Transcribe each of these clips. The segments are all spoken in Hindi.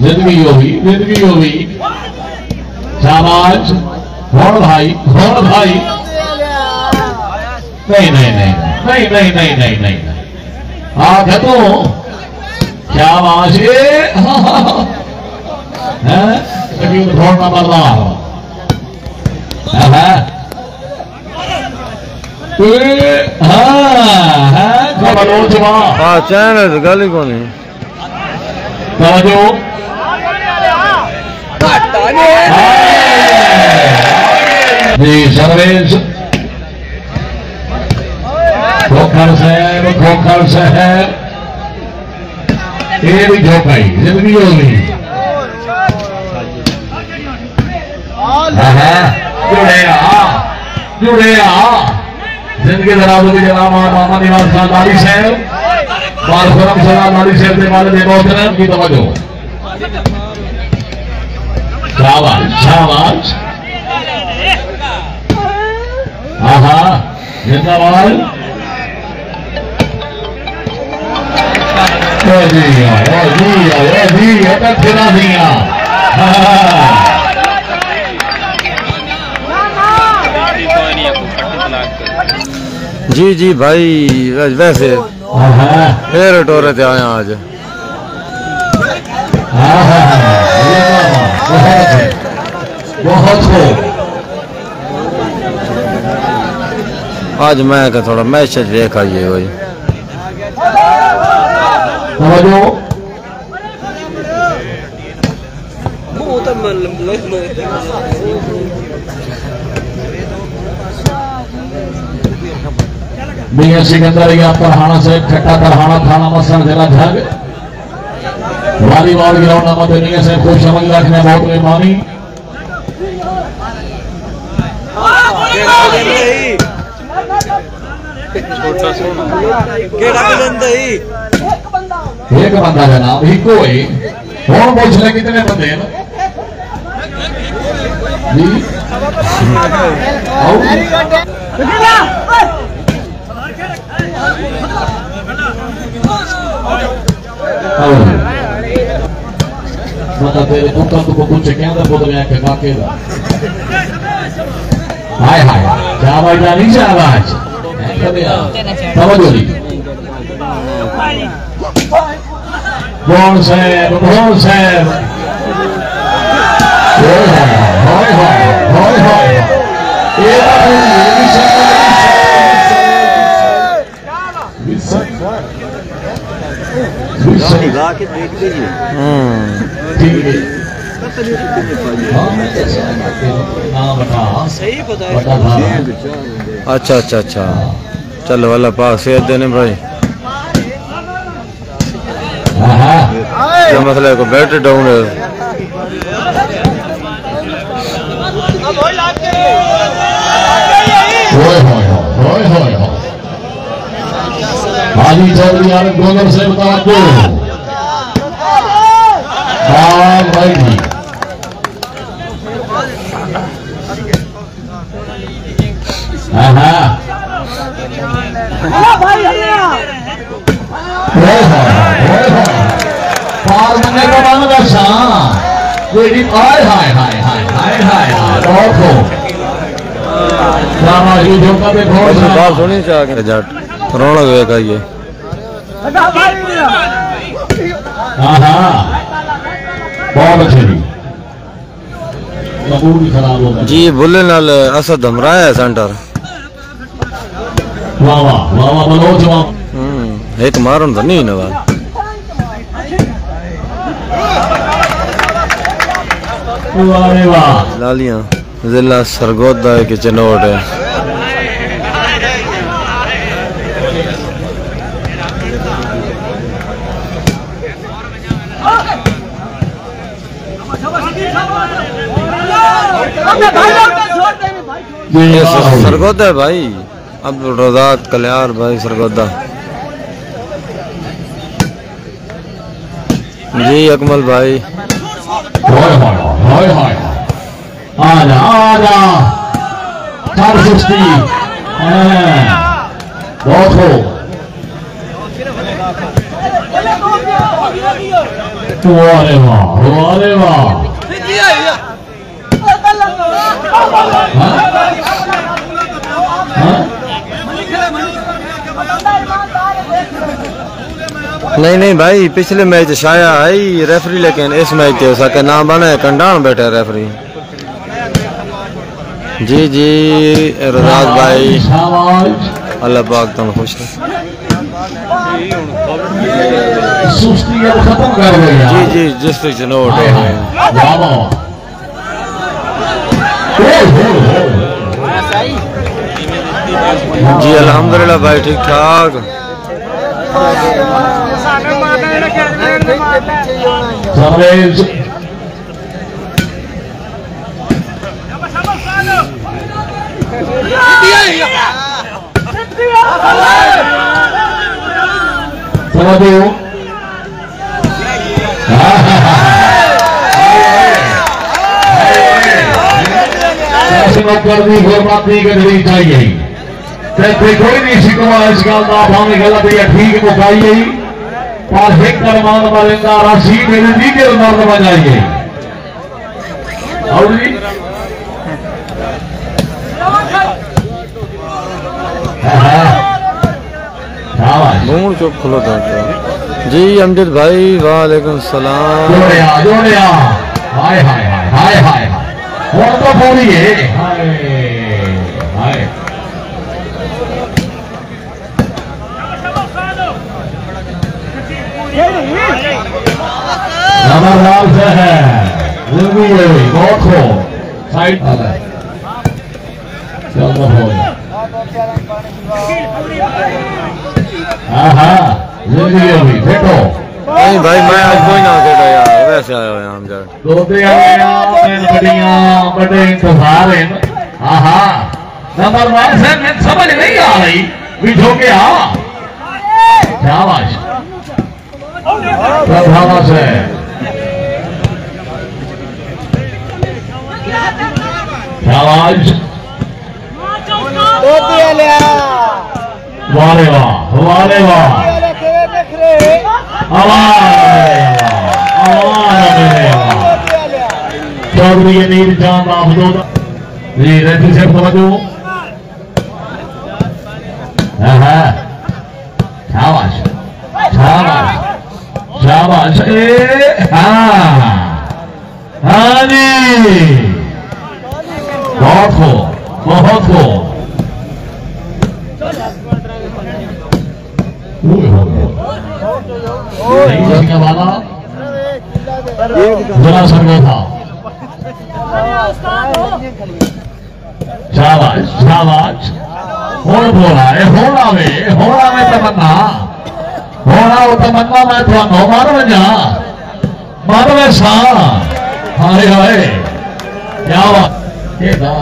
जिंदगी होगी शाबाश और भाई नहीं आग तो क्या बात है थोड़ा मरना हाँ चैन गाली को नहीं जी सर्वेश खोखर से है ये भी झोंकाई जिंदगी होगी जुड़े जिंदगी दराज की जनाब मामा निवास का लाली साहब बालखुरम सलाम लाली साहब के वाले मोहतरम की तवज्जो शाबाश जिंदाबाद जी जी भाई वैसे फिर टोरे थे आए आज बहुत हो आज मैं का थोड़ा मैच देखा ये भाई मियां सिकंदर या पढ़ाना से खट्टा पढ़ाना थाना मसन जिला झग वॉलीबॉल ग्राउंड मत मियां से खुश समझ रखने बहुत मेहमानी एक बंदा जनाब ही कोई कौन पूछ रहे कितने बंदे हैं जी तेरे पुत्र को कुछ क्या बोल रहे हैं काके हाय क्या भाई नहीं से आवाज कौन से अच्छा अच्छा अच्छा चलो वाला पास सेहत देने भाई क्या मसला है को बैटरी डाउन है हाजी चौधरी आलम गोगर से बता दो भाई पार बनने का मानो दर्शा हाय हाय हाय हाय हाय हाय बहुत हो बात होनी चाहिए जट रौनक वेखा ये बहुत अच्छे जी बुल्ले नाल असद हमराया सेंटर वाह वाह वाह वाह मनोज एक मारन तो नहीं नवा लालियां जिला सरगोदा के चनोट है सरगोदा भाई अब रोजात कल्याण भाई सरगोदा जी अकमल भाई आजा आजा 460 बहुत हो वारे वाह वारे वाह नहीं नहीं भाई पिछले मैच शाया है रेफरी लेकिन इस मैच के उसका नाम बने कंडान बैठे रेफरी। जी जी रजाक भाई अल्लाह पाक तुम खुश खत्म कर गया। जी जी जिस नोट जी अल्हम्दुलिल्लाह भाई ठीक ठाक। करनी गुरमती करनी चाहिए कोई नहीं शिकवा इस गल का भावे गलत या ठीक मुकाई गई पर एक करमान मरिंदा राशि मेरे नीचे मर्द बनाइए और मुंह चुप खुलो था जी अमजद भाई वालेकुम सलाम। जोड़िया जोड़िया हाय हाय हाय हाय हाय और तो पूरी है हाय हाय नंबर से है बहुत हो साइड चलो हो जिंदगी फेंको नहीं भाई मैं आज कोई ना खेला यार वैसे आया हुआ हम जरा बड़े इंतजार है। नंबर 1 से मैं समझ नहीं आ रही बिछो के शाबाश शाबाश है शाबाश वारे वाह वारे वाह चौधरी अमीर जान अफजोद जी रेफरी से समझो शाबाश शाबाश शाबाश हाँ जी बहुत हो बहुत हो वाला जरा सर्वे था शाबाश शाबाश होड़ बोला है होड़ा में तमन्ना होड़ा वो तमन्ना मैं तो मारो में सा हाय हाय क्या बात ये था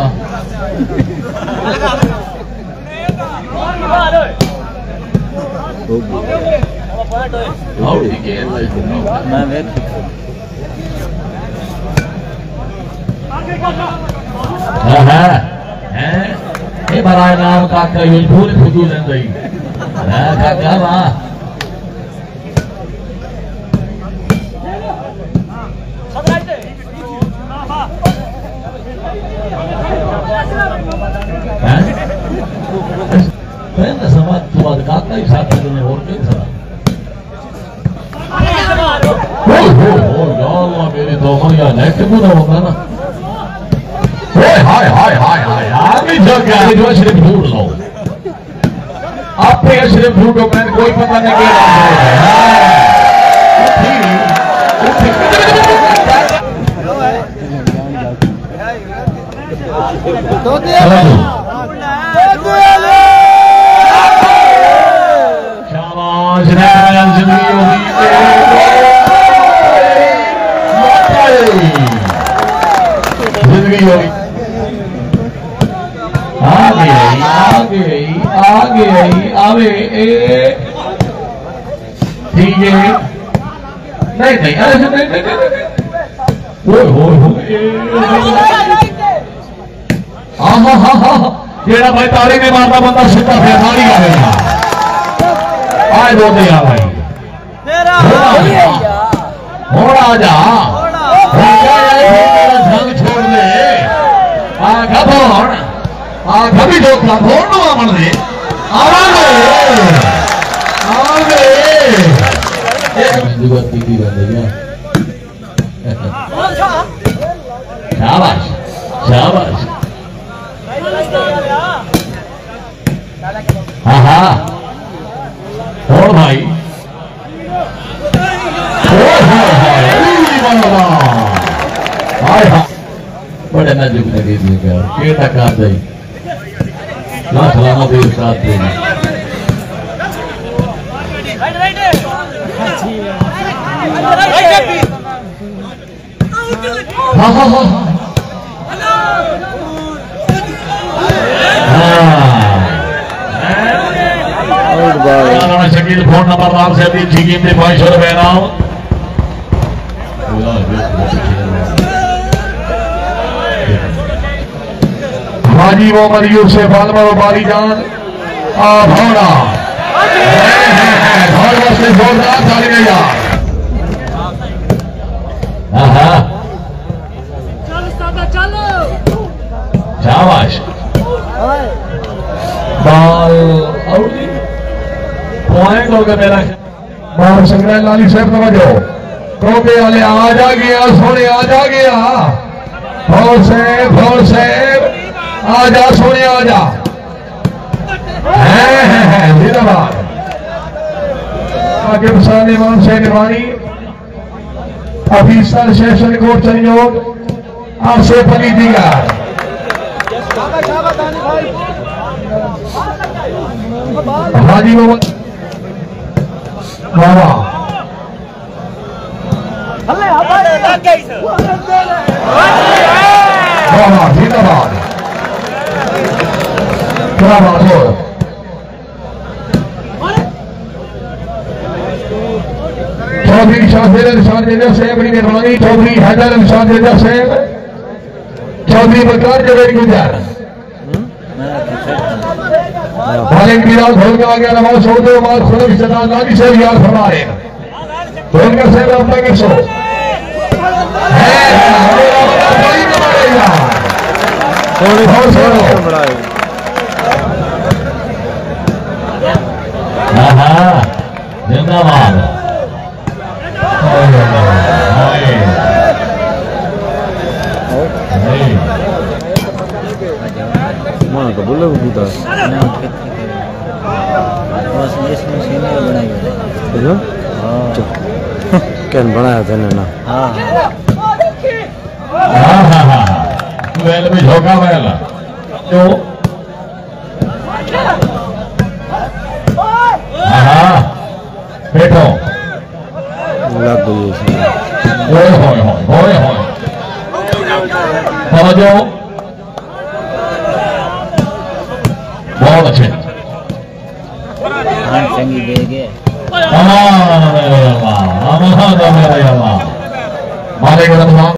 बराए नाम का फूल फुदू नहीं समाज काका ही साथ और मेरी तो नेट पूरा होगा ना हाय हाय हाय हाय आगे जगह जो सिर्फ ढूंढ लो आपने सिर्फ ढूंढो मैंने कोई पता नहीं शाबाश जिंदगी होगी आगे आवे ठीक है नहीं नहीं ऐसे नहीं जेड़ा भाई ताली नहीं मारता बंदा सीधा फिर ताली मारेगा आज बोलते यार भाई आजा संग छोड़ दे आगा भोन आगा भी जोखा भोन नो आमन दे आगे एक जुगत की बंदे क्या शाबाश शाबाश हाँ हाँ और भाई बड़े नाजुक लगे के टका दे ना सलामा भी साथ देना हाँ हाँ हाँ शकील फोन नंबर नाम से अभी ठीक कीमती 500 रुपए नाम हाजी मोहम्मद यूसुफ आलमर बारी जान भौना जोरदार ताली गया शाबाश बॉल आउट पॉइंट होगा मेरा बाहर संग्रह लाली साहब समझो टोपे वाले आ जा गया सोने आ जा गया भौर साहब आ जा सोने आ जा जिंदाबाद आगे प्रसाद इमाम से निर्वाणी ऑफिसर सेशन कोर्ट संयोग आपसे पली दिया हाजी मोहम्मद बाबा बाबा जिंदाबाद क्या बात हो चौधरी शाहिर निशान जेजा साहब की मेहरबानी चौधरी हैदर निशान जेजा साहब चौधरी बकार जवेद गुजर मालिक बिलाल ढोल का आ गया नमाज छोड़ दो माल खुदा की सदा लाली से याद फरमा रहे ढोल का साहब अपना के सो जिंदाबाद मां का बोले बूटा बस इसमें सीनियर बनाई कैन बनाया था ना हां हाँ हाँ वेल में झोंका वेल जो हाँ बैठो लग गई इसमें होए समझो बहुत अच्छे संगी दे गए अमान मेरे अल्लाह मालिक